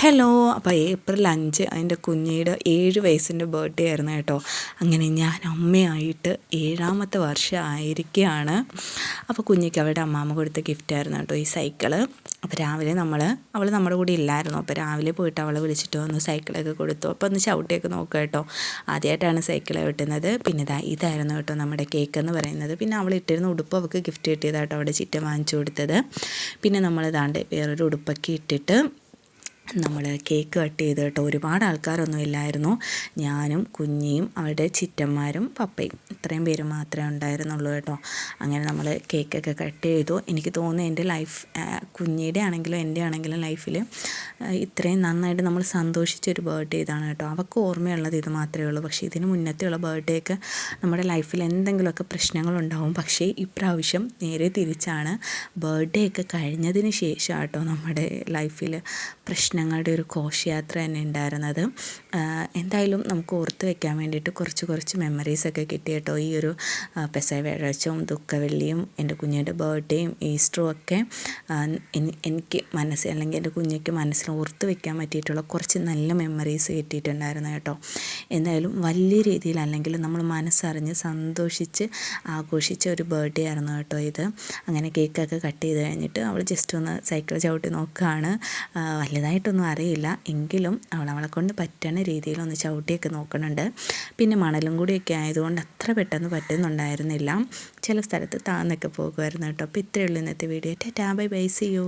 Hello. അപ്പോൾ April 5 അതിൻ്റെ കുഞ്ഞിയുടെ 7 വയസ്സിൻ്റെ ബർത്ത്ഡേ ആയിരുന്നു കേട്ടോ. അങ്ങനെ ഞാൻ അമ്മയായിട്ട് 7ാമത്തെ വർഷം ആയിരിക്കുകയാണ്. അപ്പോൾ കുഞ്ഞിക്ക് അവളുടെ അമ്മാമ്മ കൊടുത്ത ഗിഫ്റ്റായിരുന്നു കേട്ടോ ഈ സൈക്കിള്. അപ്പോൾ രാവിലെ അവൾ നമ്മുടെ കൂടെ ഇല്ലായിരുന്നു. അപ്പോൾ രാവിലെ പോയിട്ട് അവളെ വിളിച്ചിട്ട് വന്ന് സൈക്കിളൊക്കെ കൊടുത്തു. അപ്പോൾ ഒന്ന് ചവിട്ടിയൊക്കെ നോക്കുക കേട്ടോ. ആദ്യമായിട്ടാണ് സൈക്കിൾ കിട്ടുന്നത്. പിന്നെ ഇതായിരുന്നു കേട്ടോ നമ്മുടെ കേക്ക് എന്ന് പറയുന്നത്. പിന്നെ അവൾ ഇട്ടിരുന്ന ഉടുപ്പ് അവൾക്ക് ഗിഫ്റ്റ് കിട്ടിയതാട്ടോ അവിടെ ചിറ്റ വാങ്ങിച്ചു കൊടുത്തത്. പിന്നെ നമ്മൾ വേറൊരു ഉടുപ്പൊക്കെ ഇട്ടിട്ട് നമ്മൾ കേക്ക് കട്ട് ചെയ്ത് കേട്ടോ. ഒരുപാട് ആൾക്കാരൊന്നും ഇല്ലായിരുന്നു. ഞാനും കുഞ്ഞിയും അവളുടെ ചിറ്റന്മാരും പപ്പയും ഇത്രയും പേര് മാത്രമേ ഉണ്ടായിരുന്നുള്ളൂ കേട്ടോ. അങ്ങനെ നമ്മൾ കേക്കൊക്കെ കട്ട് ചെയ്തു. എനിക്ക് തോന്നുന്നു എൻ്റെ ലൈഫ്, കുഞ്ഞിയുടെ ആണെങ്കിലും എൻ്റെ ആണെങ്കിലും ലൈഫിൽ ഇത്രയും നന്നായിട്ട് നമ്മൾ സന്തോഷിച്ചൊരു ബർത്ത്ഡേ ഇതാണ് കേട്ടോ. അവൾക്ക് ഓർമ്മയുള്ളത് ഇത് മാത്രമേ ഉള്ളൂ. പക്ഷേ ഇതിന് മുന്നത്തെയുള്ള ബർത്ത്ഡേ ഒക്കെ നമ്മുടെ ലൈഫിൽ എന്തെങ്കിലുമൊക്കെ പ്രശ്നങ്ങളുണ്ടാവും. പക്ഷേ ഇപ്രാവശ്യം നേരെ തിരിച്ചാണ്. ബർത്ത്ഡേ ഒക്കെ കഴിഞ്ഞതിന് ശേഷം കേട്ടോ നമ്മുടെ ലൈഫിൽ പ്രശ്നങ്ങളുടെ ഒരു ഘോഷയാത്ര തന്നെ ഉണ്ടായിരുന്നത്. എന്തായാലും നമുക്ക് ഓർത്ത് വെക്കാൻ വേണ്ടിയിട്ട് കുറച്ച് മെമ്മറീസൊക്കെ കിട്ടി കേട്ടോ. ഈ ഒരു പെസഹ വ്യാഴാഴ്ചയും ദുഃഖവെള്ളിയും എൻ്റെ കുഞ്ഞിൻ്റെ ബർത്ത്ഡേയും ഈസ്റ്ററും ഒക്കെ എനിക്ക് അല്ലെങ്കിൽ എൻ്റെ കുഞ്ഞിക്ക് മനസ്സിൽ ഓർത്ത് വെക്കാൻ പറ്റിയിട്ടുള്ള കുറച്ച് നല്ല മെമ്മറീസ് കിട്ടിയിട്ടുണ്ടായിരുന്നു കേട്ടോ. എന്തായാലും വലിയ രീതിയിലല്ലെങ്കിൽ നമ്മൾ മനസ്സറിഞ്ഞ് സന്തോഷിച്ച് ആഘോഷിച്ച ഒരു ബർത്ത്ഡേ ആയിരുന്നു കേട്ടോ ഇത്. അങ്ങനെ കേക്കൊക്കെ കട്ട് ചെയ്ത് കഴിഞ്ഞിട്ട് അവൾ ജസ്റ്റ് ഒന്ന് സൈക്കിൾ ചവിട്ടി നോക്കുകയാണ്. വലുതായിട്ടൊന്നും അറിയില്ല, എങ്കിലും അവളെ കൊണ്ട് പറ്റുന്ന രീതിയിലൊന്ന് ചവിട്ടിയൊക്കെ നോക്കുന്നുണ്ട്. പിന്നെ മണലും കൂടിയൊക്കെ ആയതുകൊണ്ട് അത്ര പെട്ടെന്ന് പറ്റുന്നുണ്ടായിരുന്നില്ല. ചില സ്ഥലത്ത് താന്നൊക്കെ പോകുമായിരുന്നു കേട്ടോ. അപ്പോൾ ഇത്രയേ ഉള്ളൂ ഇന്നത്തെ video. Tata, bye bye, see U.